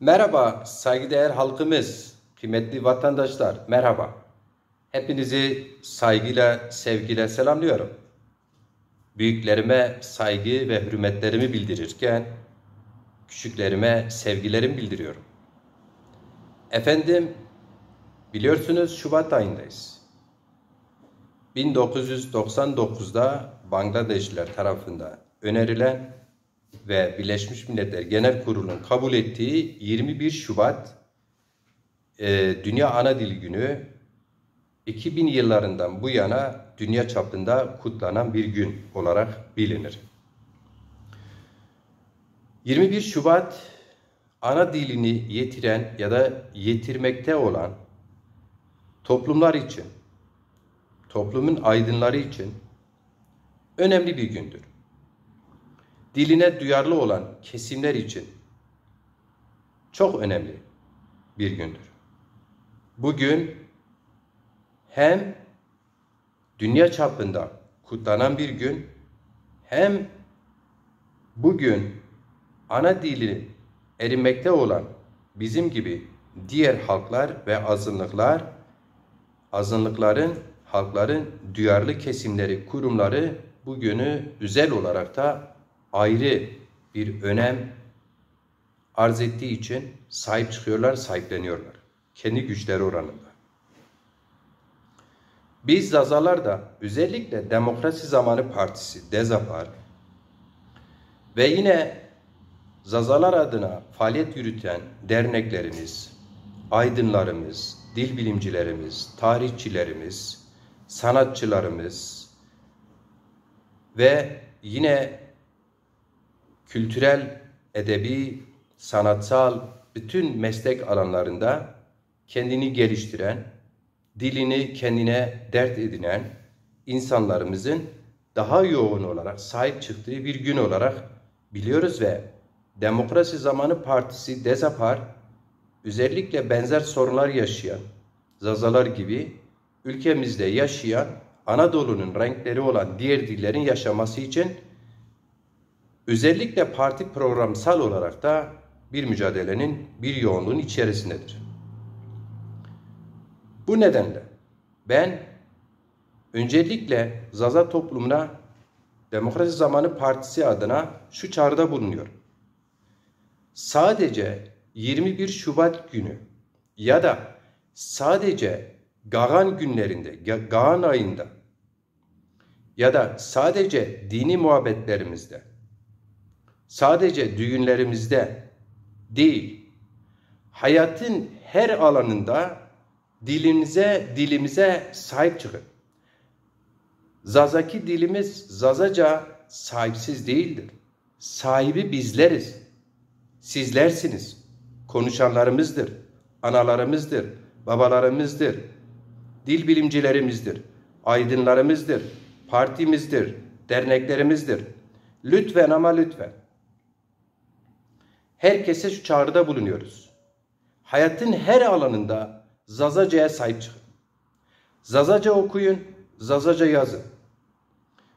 Merhaba saygıdeğer halkımız, kıymetli vatandaşlar, merhaba. Hepinizi saygıyla, sevgiyle selamlıyorum. Büyüklerime saygı ve hürmetlerimi bildirirken, küçüklerime sevgilerimi bildiriyorum. Efendim, biliyorsunuz Şubat ayındayız. 1999'da Bangladeşliler tarafından önerilen ve Birleşmiş Milletler Genel Kurulu'nun kabul ettiği 21 Şubat Dünya Ana Dili Günü 2000 yıllarından bu yana dünya çapında kutlanan bir gün olarak bilinir. 21 Şubat ana dilini yitiren ya da yitirmekte olan toplumlar için, toplumun aydınları için önemli bir gündür. Diline duyarlı olan kesimler için çok önemli bir gündür. Bugün hem dünya çapında kutlanan bir gün, hem bugün ana dili erinmekte olan bizim gibi diğer halklar ve halkların duyarlı kesimleri, kurumları bugünü özel olarak da ayrı bir önem arz ettiği için sahip çıkıyorlar, sahipleniyorlar. Kendi güçleri oranında. Biz Zazalar da özellikle Demokrasi Zamanı Partisi, DEZAPAR ve yine Zazalar adına faaliyet yürüten derneklerimiz, aydınlarımız, dil bilimcilerimiz, tarihçilerimiz, sanatçılarımız ve yine kültürel, edebi, sanatsal bütün meslek alanlarında kendini geliştiren, dilini kendine dert edinen insanlarımızın daha yoğun olarak sahip çıktığı bir gün olarak biliyoruz ve Demokrasi Zamanı Partisi DEZAPAR özellikle benzer sorunlar yaşayan Zazalar gibi ülkemizde yaşayan Anadolu'nun renkleri olan diğer dillerin yaşaması için özellikle parti programsal olarak da bir mücadelenin, bir yoğunluğun içerisindedir. Bu nedenle ben öncelikle Zaza toplumuna Demokrasi Zamanı Partisi adına şu çağrıda bulunuyorum. Sadece 21 Şubat günü ya da sadece Gagan günlerinde, Gagan ayında ya da sadece dini muhabbetlerimizde, sadece düğünlerimizde değil, hayatın her alanında dilimize sahip çıkın. Zazaki dilimiz Zazaca sahipsiz değildir. Sahibi bizleriz. Sizlersiniz. Konuşanlarımızdır. Analarımızdır. Babalarımızdır. Dil bilimcilerimizdir. Aydınlarımızdır. Partimizdir. Derneklerimizdir. Lütfen ama lütfen. Herkese şu çağrıda bulunuyoruz. Hayatın her alanında Zazaca'ya sahip çıkın. Zazaca okuyun, Zazaca yazın.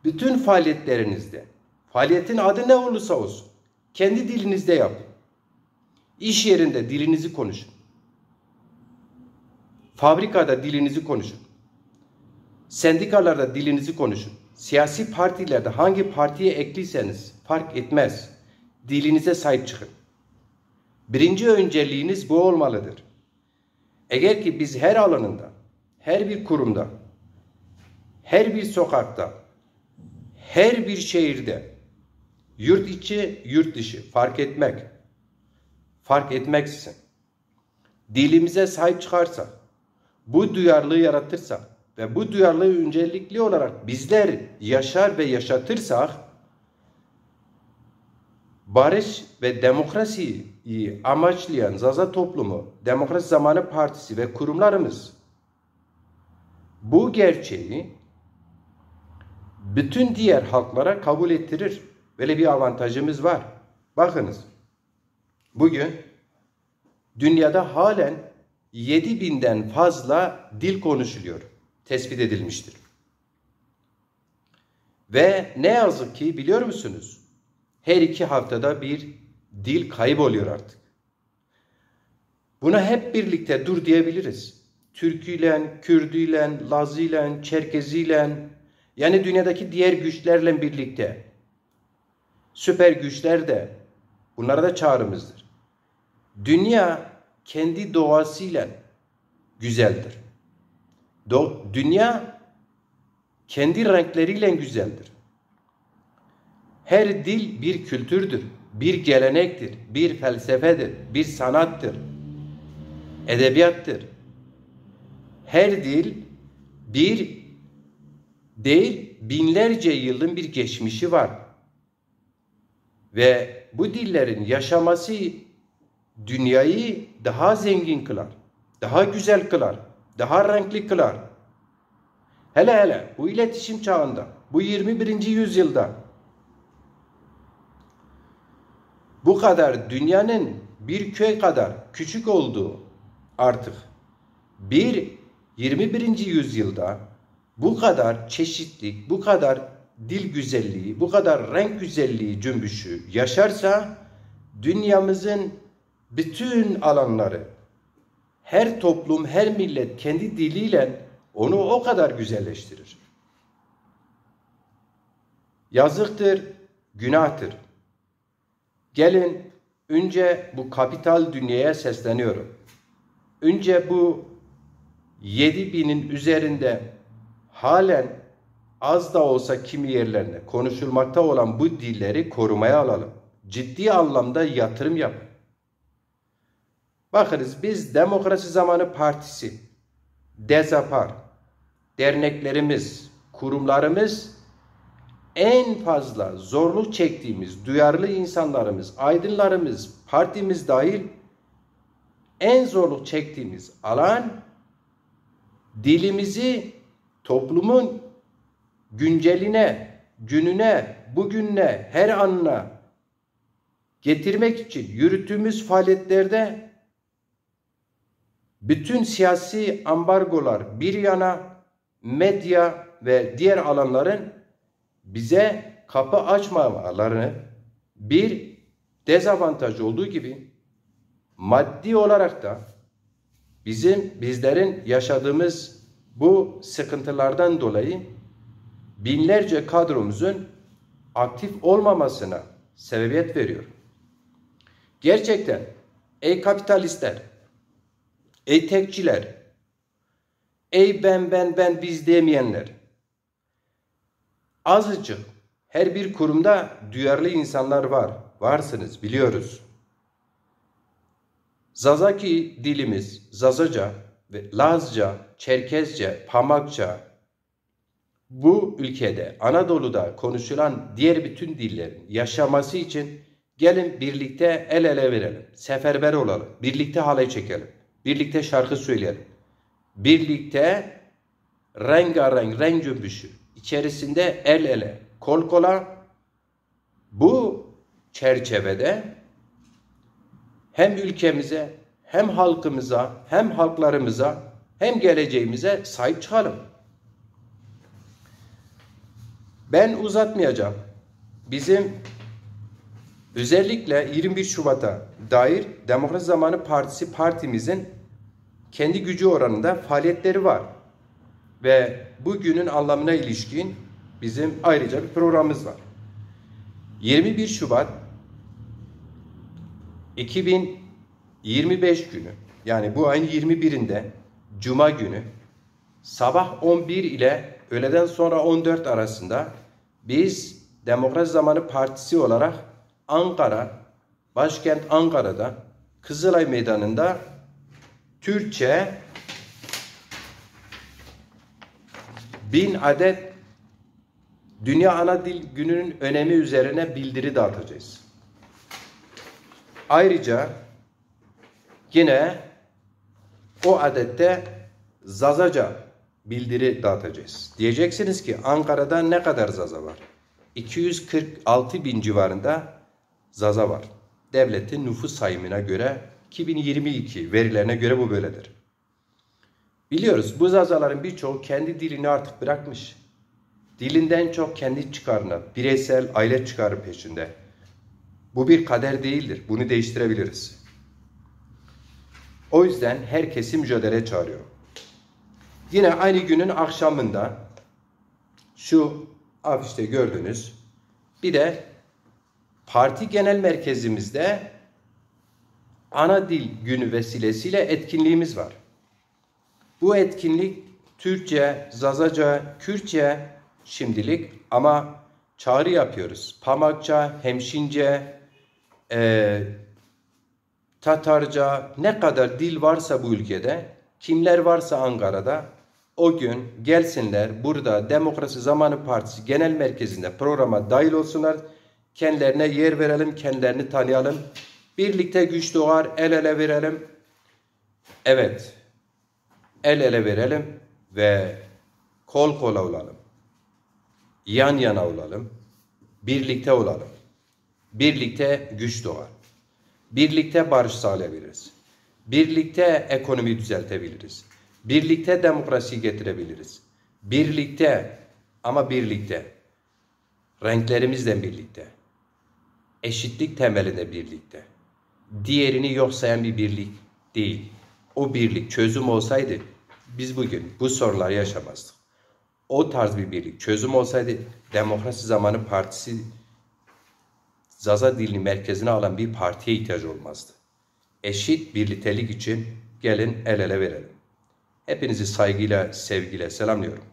Bütün faaliyetlerinizde, faaliyetin adı ne olursa olsun, kendi dilinizde yapın. İş yerinde dilinizi konuşun. Fabrikada dilinizi konuşun. Sendikalarda dilinizi konuşun. Siyasi partilerde hangi partiye ekliyseniz fark etmez. Dilinize sahip çıkın. Birinci önceliğiniz bu olmalıdır. Eğer ki biz her alanında, her bir kurumda, her bir sokakta, her bir şehirde, yurt içi, yurt dışı fark etmeksizin dilimize sahip çıkarsak, bu duyarlılığı yaratırsak ve bu duyarlılığı öncelikli olarak bizler yaşar ve yaşatırsak, barış ve demokrasiyi amaçlayan Zaza toplumu, Demokrasi Zamanı Partisi ve kurumlarımız bu gerçeği bütün diğer halklara kabul ettirir. Böyle bir avantajımız var. Bakınız, bugün dünyada halen 7000'den fazla dil konuşuluyor, tespit edilmiştir. Ve ne yazık ki biliyor musunuz? Her 2 haftada bir dil kayboluyor artık. Buna hep birlikte dur diyebiliriz. Türküyle, Kürdüyle, Lazıyla, Çerkeziyle, yani dünyadaki diğer güçlerle birlikte. Süper güçler de, bunlara da çağrımızdır. Dünya kendi doğasıyla güzeldir. Dünya kendi renkleriyle güzeldir. Her dil bir kültürdür, bir gelenektir, bir felsefedir, bir sanattır, edebiyattır. Her dil bir değil, binlerce yılın bir geçmişi var. Ve bu dillerin yaşaması dünyayı daha zengin kılar, daha güzel kılar, daha renkli kılar. Hele bu iletişim çağında, bu 21. yüzyılda bu kadar dünyanın bir köy kadar küçük olduğu artık bir 21. yüzyılda bu kadar çeşitlilik, bu kadar dil güzelliği, bu kadar renk güzelliği cümbüşü yaşarsa dünyamızın bütün alanları, her toplum, her millet kendi diliyle onu o kadar güzelleştirir. Yazıktır, günahtır. Gelin önce bu kapital dünyaya sesleniyorum. Önce bu 7.000'in üzerinde halen az da olsa kimi yerlerine konuşulmakta olan bu dilleri korumaya alalım. Ciddi anlamda yatırım yapın. Bakınız biz Demokrasi Zamanı Partisi, DEZAPAR, derneklerimiz, kurumlarımız en fazla zorluk çektiğimiz, duyarlı insanlarımız, aydınlarımız, partimiz dahil en zorluk çektiğimiz alan dilimizi toplumun günceline, gününe, bugününe, her anına getirmek için yürüttüğümüz faaliyetlerde bütün siyasi ambargolar bir yana, medya ve diğer alanların bize kapı açmamalarını bir dezavantaj olduğu gibi maddi olarak da bizlerin yaşadığımız bu sıkıntılardan dolayı binlerce kadromuzun aktif olmamasına sebebiyet veriyor. Gerçekten ey kapitalistler, ey tekçiler, ey ben biz demeyenler, azıcık her bir kurumda duyarlı insanlar var. Varsınız, biliyoruz. Zazaki dilimiz, Zazaca ve Lazca, Çerkezce, Pamakça, bu ülkede, Anadolu'da konuşulan diğer bütün dillerin yaşaması için gelin birlikte el ele verelim, seferber olalım, birlikte halay çekelim, birlikte şarkı söyleyelim, birlikte rengarenk, renk cümbüşü içerisinde el ele, kol kola bu çerçevede hem ülkemize, hem halkımıza, hem halklarımıza, hem geleceğimize sahip çıkalım. Ben uzatmayacağım. Bizim özellikle 21 Şubat'a dair Demokrasi Zamanı Partisi partimizin kendi gücü oranında faaliyetleri var. Ve bugünün anlamına ilişkin bizim ayrıca bir programımız var. 21 Şubat 2025 günü, yani bu ayın 21'inde Cuma günü sabah 11 ile öğleden sonra 14 arasında biz Demokrasi Zamanı Partisi olarak Ankara, başkent Ankara'da Kızılay Meydanı'nda Türkçe 1000 adet Dünya Ana Dil Günü'nün önemi üzerine bildiri dağıtacağız. Ayrıca yine o adette Zazaca bildiri dağıtacağız. Diyeceksiniz ki Ankara'da ne kadar Zaza var? 246.000 civarında Zaza var. Devletin nüfus sayımına göre 2022 verilerine göre bu böyledir. Biliyoruz bu Zazaların birçoğu kendi dilini artık bırakmış. Dilinden çok kendi çıkarına, bireysel aile çıkarı peşinde. Bu bir kader değildir. Bunu değiştirebiliriz. O yüzden herkesi mücadeleye çağırıyorum. Yine aynı günün akşamında şu afişte gördünüz. Bir de parti genel merkezimizde ana dil günü vesilesiyle etkinliğimiz var. Bu etkinlik Türkçe, Zazaca, Kürtçe şimdilik ama çağrı yapıyoruz. Pamakça, Hemşince, Tatarca, ne kadar dil varsa bu ülkede, kimler varsa Ankara'da o gün gelsinler burada Demokrasi Zamanı Partisi Genel Merkezi'nde programa dahil olsunlar. Kendilerine yer verelim, kendilerini tanıyalım. Birlikte güç doğar, el ele verelim. Evet, el ele verelim ve kol kola olalım. Yan yana olalım. Birlikte olalım. Birlikte güç doğar. Birlikte barış sağlayabiliriz. Birlikte ekonomiyi düzeltebiliriz. Birlikte demokrasiyi getirebiliriz. Birlikte ama birlikte. Renklerimizle birlikte. Eşitlik temelinde birlikte. Diğerini yok sayan bir birlik değil. O birlik çözüm olsaydı biz bugün bu soruları yaşamazdık. O tarz bir birlik çözüm olsaydı Demokrasi Zamanı Partisi Zaza dilini merkezine alan bir partiye ihtiyacı olmazdı. Eşit birliktelik için gelin el ele verelim. Hepinizi saygıyla, sevgiyle selamlıyorum.